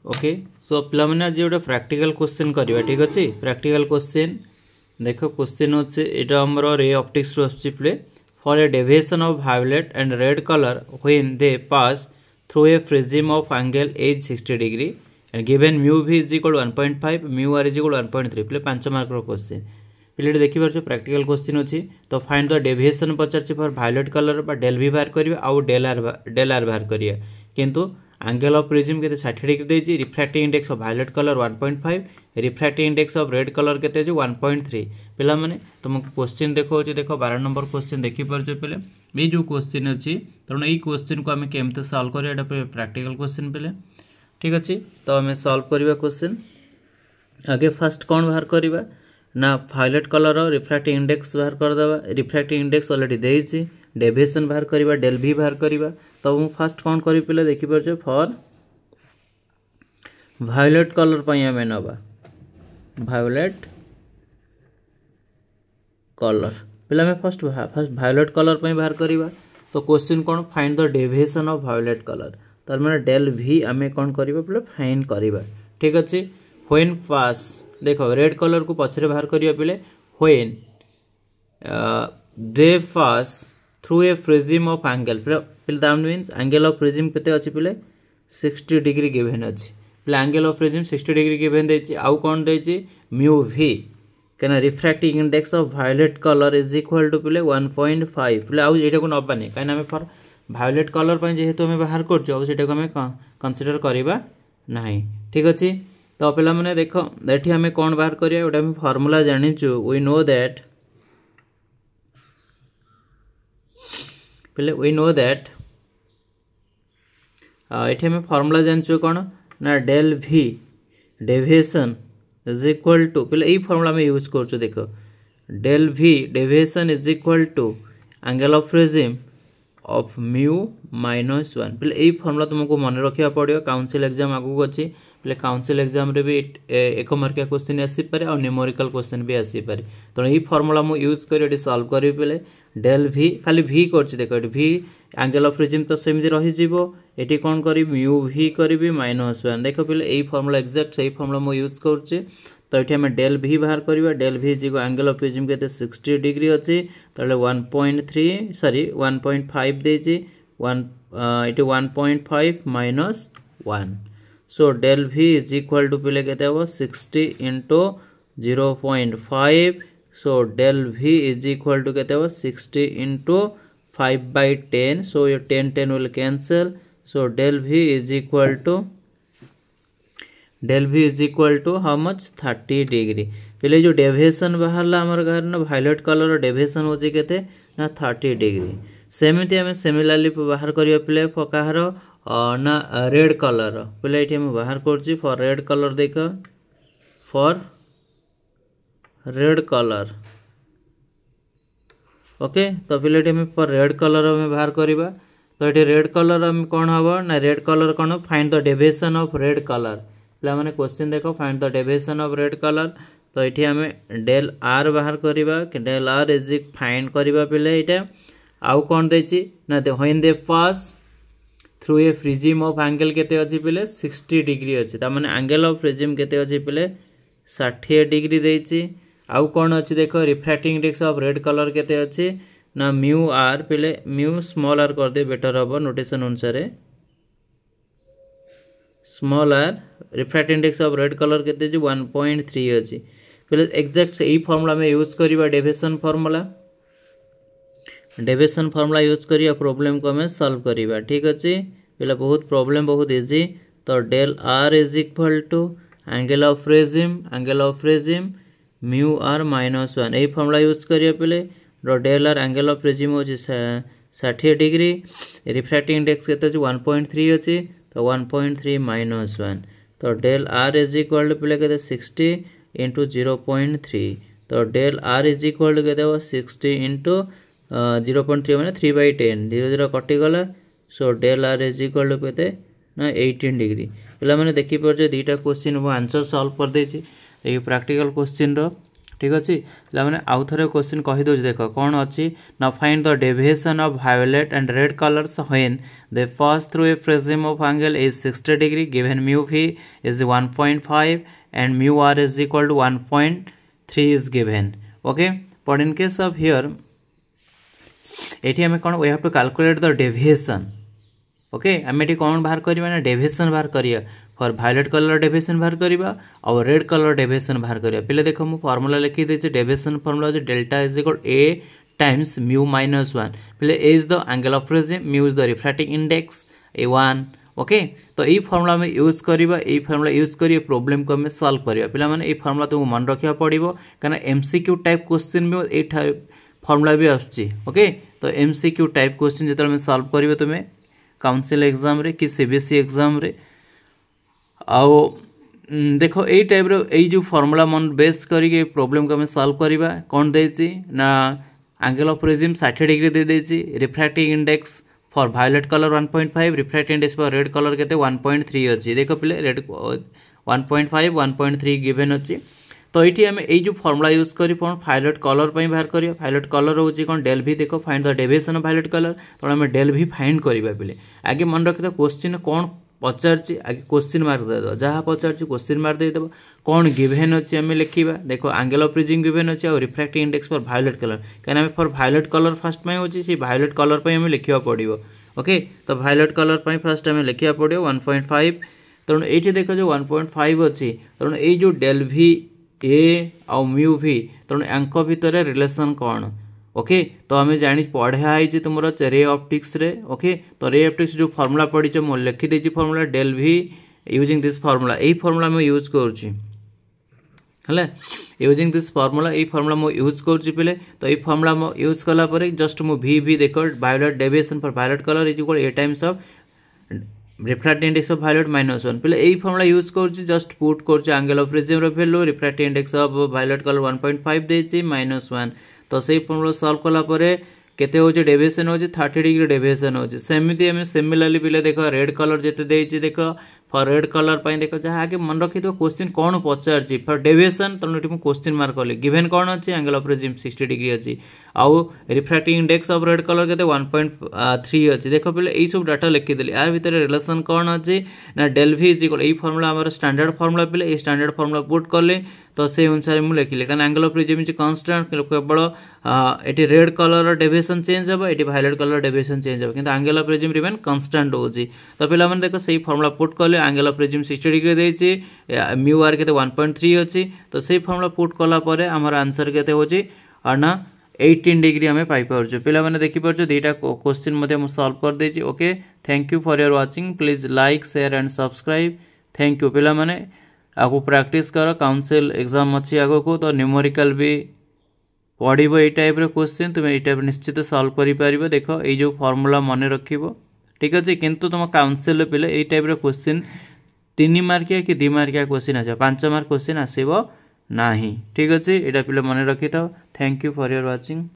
Okay so पे आज गोटे प्रैक्टिकल क्वेश्चन करवा ठीक अच्छे प्रैक्टिकल क्वेश्चन देख क्वेश्चन अच्छे यहाँ आमर रे ऑप्टिक्स पे for a deviation of violet and red colour when they pass through a prism of angle as 60 degree and given mu v is equal 1.5 mu r is equal 1.3 पे 5 mark question पे देखिए practical question अच्छी तो find the deviation पचार for violet colour del v बाहर करवा आउ del are बाहर करिया किंतु एंगल ऑफ प्रिज्म के 60 डिग्री देती refracting index of violet colour 1.5 refracting index of red colour के 1.3 पिला माने तुमको क्वेश्चन देखो देखो 12 नंबर क्वेश्चन देखि परछो पले ये जो क्वेश्चन अच्छी तेणु ये क्वेश्चन को आम केमते सॉल्व करिया एटा प्रैक्टिकल क्वेश्चन पले ठीक अच्छे तो आम सॉल्व करवा क्वेश्चन आगे फर्स्ट कौन बाहर करवा ना वायलेट कलर रिफ्रैक्टिंग इंडेक्स बाहर करदेवा रिफ्रैक्टिंग इंडेक्स ऑलरेडी देइछि डेविएशन बाहर करवा डेल भी बाहर करवा तो मुझे फास्ट कौन करी पे देखिपार फॉर वायलेट कलर पर आम नवा वायलेट कलर पे फर्स्ट वायलेट कलर पर बाहर करवा तो क्वेश्चन कौन find the deviation of violet colour तार मैंने डेल भी आम कौन करवा पे फाइंड करवा ठीक अच्छे व्हेन पास देखो रेड कलर को पछरे बाहर करवा पे when they pass through a prism of angle that means angle of prism केते अछि पे 60 डिग्री गिवन अछि पे angle of prism 60 degree given देछि आउ कोन देछि म्यू भी केना refracting index of violet colour is equal to पे 1.5 पे आउ एटा को नबानी काना हमें फॉर वायलेट कलर पर जेहेतु हमें बाहर करछु अब सेटा को हमें कंसीडर करबा नाही ठीक अछि तो पिला माने देखो एठी हमें कोन बाहर करिया ओटा हम फार्मूला जानिछु वी नो दैट पहले वी नो दैट ये हमें फॉर्मूला जानचु कौन ना del v deviation is equal to पहले यही फॉर्मूला में यूज कर देखो del v deviation is equal to angle of prism of mu minus 1 पहले यही फॉर्मूला तुमको मन रखा पड़ो काउंसिल एग्जाम आगू अच्छी पहले काउंसिल एग्जाम रे भी एक मार्किया क्वेश्चन आसीपे और न्यूमेरिकल क्वेश्चन भी आसीपे तेणु यही फॉर्मूला मुझे यूज कर सॉल्व करी पे डेल भी खाली भी कर देखो ये भी एंगल ऑफ प्रिज्म तो सेमती रही कौन करी म्यू भी करी माइनस 1 देख पे यही फॉर्मूला एक्जाक्ट सही फॉर्मूला मुझे यूज कर तो ये आम डेल भी बाहर करवा डेल भी जी एंगल ऑफ प्रिज्म के 60 डिग्री अच्छी तो 1.3 सॉरी 1.5 देछि 1.5 minus 1 so del v is equal to पे के 60 into 0.5 so del v is equal to के 60 इंटू 5/10 सो ये 10 will cancel so del v is equal to how much 30 degree पहले जो डेविएशन बाहर आमर ना वायलेट कलर डेविएशन होची केते ना 30 डिग्री सेमती आम सिमिलरली बाहर करिया पे कहार ना रेड कलर पहले ये बाहर कर फॉर रेड कलर देख फॉर रेड कलर ओके तो पहले ये फॉर रेड कलर में बाहर करवा तो ये रेड कलर कौन हम ना रेड कलर कौन find the deviation of red colour पे मैंने क्वेश्चन देखो find the deviation of red colour तो ये आम डेल आर बाहर करवा डेल आर इज फाइंड करवा पे यहाँ आउ कौन देछि ना when they pass through a prism of angle केते अछि पे 60 डिग्री अच्छी तार एंगल ऑफ प्रिज्म केते अछि पे 60 डिग्री देछि आउ कौन अच्छी देखो refracting index of red colour केते अछि ना म्यू आर पे म्यू स्मॉल आर कर दे बेटर हम नोटेशन अनुसार small r refracting index of red colour केते 1.3 अच्छी पे एक्जाक्ट यही फॉर्मूला में यूज करवा डेविएशन फार्मूला यूज करिया प्रॉब्लम को हमें सॉल्व करवा ठीक अच्छे पे बहुत प्रॉब्लम बहुत इजी तो del r is equal to angle of prism mu r minus 1 यही फॉर्मूला यूज करिया पे del r angle of prism हो 60 डिग्री रिफ्रैक्टिंग इंडेक्स के 1.3 अच्छी तो 1.3 माइनस 1 तो del r is equal to पे 60 इंटू 0.3 तो del r is equal to के 60 इंटू 0.3 मैंने 3/10 0 कटिगला so del r is equal to पे ना 18 डिग्री पे मैंने देखिपारे दुईटा क्वेश्चन वो आंसर सॉल्व कर देछि ये प्रैक्टिकल क्वेश्चन ठीक अच्छे मैंने आउ थे क्वेश्चन कहीदे देख कौन अच्छी ना find the deviation of violet and red colours when they pass through a prism of angle is 60 degree given mu v is 1.5 and mu r is equal to 1.3 is given okay but in case of here एठी हमें कौन we have to calculate the deviation okay आम ये कौन बाहर करवा ना deviation बाहर करिया फॉर वायलेट कलर डेविएशन बाहर करवा और रेड कलर डेविएशन बाहर करवा पे देख मुझे फॉर्मूला लिखी देती डेविएशन फॉर्मूला है delta is equal a times mu minus 1 पे a is the angle of prism mu is the refracting index A1 okay तो ये फॉर्मूला में यूज करवा ये फॉर्मूला यूज कर प्रॉब्लम को हमें सॉल्व करवा पे ये फॉर्मूला तुमको मन रखा पड़ो कहीं MCQ टाइप क्वेश्चन भी ये फॉर्मूला भी आसुची ओके तो MCQ टाइप क्वेश्चन जो सॉल्व कर तुम्हें काउंसिल एग्जाम रे कि CBSE एग्जाम रे आओ देखो यही टाइप जो फॉर्मूला मन बेस करके प्रॉब्लम को हमें सॉल्व करवा कौन देती ना एंगल ऑफ प्रिज्म 60 डिग्री दे देती refracting index for violet colour 1.5 refracting index for red colour के 1.3 अच्छी देख पे रेड 1.5 1.3 गिवन अच्छी तो ये आम जो फॉर्मूला यूज कर वायलेट कलर बाहर करिया वायलेट कलर होची कौन डेल भी देख find the deviation of violet colour तो आम डेल भी फाइंड करवा पे आगे मन रखी क्वेश्चन कौन पचार आगे क्वेश्चन मार्क देदेव जहाँ पचार क्वेश्चन मार्क देदेव कौन गिवेन अच्छी आम लिखा देख एंगल ऑफ प्रिज्म गिवेन अच्छी और refracting index for violet colour कहीं फॉर वायलेट कलर फास्ट में होची से वायलेट कलर पर लिखा पड़ो ओके तो वायलेट कलर फास्ट आम लिखा पड़ो 1.5 तेणु ये देख जो 1.5 अच्छी तेणु ये जो डेल भी ए आउ म्यू v तेणु यांक भितर रिलेशन कौन ओके तो आम जानी पढ़ाई तुम रे ऑप्टिक्स रे ओके तो रे ऑप्टिक्स जो फॉर्मूला पढ़ी मुझे लिखिदे फॉर्मूला डेल भी यूजिंग दिस फॉर्मूला यही फॉर्मूला मैं यूज करुँची यूजिंग दिस फॉर्मूला यही फॉर्मूला मैं यूज करुँची पे तो ये formula use कलापर just mu v देख violet deviation for violet colour is equal a times of refracting index of violet -1 पे यही फॉर्मूला यूज करुँची जस्ट पुट कर एंगल ऑफ प्रिज्म रो value refracting index of violet colour 1.5 देछि -1 तो सही formula solve कलापर केते हो डेविएशन हो 30 डिग्री डेविएशन हो सेमती आम सिमिलरली पे देख रेड कलर जिते देछि देख फॉर रेड कलर देख जहाँ आगे मन रखी तो क्वेश्चन कौन पचार फॉर डेविएशन तेणु ये क्वेश्चन मार्क कली गिवेन कौन अच्छी एंगल ऑफ प्रिज्म 60 डिग्री अच्छी आउ refracting index of red colour के 1.3 अच्छी देख पे यही सब डाटा लिखिदेली यार भितर रिलेशन कौन अच्छी ना डेल भी इज इक्वल यही फॉर्मूला आम स्टैंडर्ड फॉर्मूला पे स्टैंडर्ड फॉर्मूला पुट कले तो से अनुसार मुझे लिखिले कारण angle of prism is constant केवल ये रेड कलर डेविएशन चेंज हे ये वायलेट कलर डेविएशन चेंज हे किंतु angle of prism remain constant होची तो पे देख सही फॉर्मूला पुट कले एंगल ऑफ प्रिज्म 60 डिग्री देछि म्यू आर के 1.3 अच्छी तो सही फॉर्मूला पुट कला परे हमर आंसर केते होची ना 18 डिग्री आम पाइपर पे मैंने देखिपार दुईटा क्वेश्चन मध्य सॉल्व कर देछि okay thank you for your watching please like share and subscribe thank you पे मैंने आगु प्रैक्टिस कर काउंसिल एग्जाम अच्छी आग को तो न्यूमेरिकल भी पढ़ो ये टाइप क्वेश्चन तुम्हें ये टाइप निश्चित सॉल्व कर देख ये जो फॉर्मूला मन रख ठीक अच्छे किंतु तुम काउंसिल पे ये टाइप क्वेश्चन 3 मार्किया कि 2 मार्किया क्वेश्चन आस 5 मार्क क्वेश्चन आसब ना ठीक अच्छे यहाँ पे मन रखी था thank you for your watching.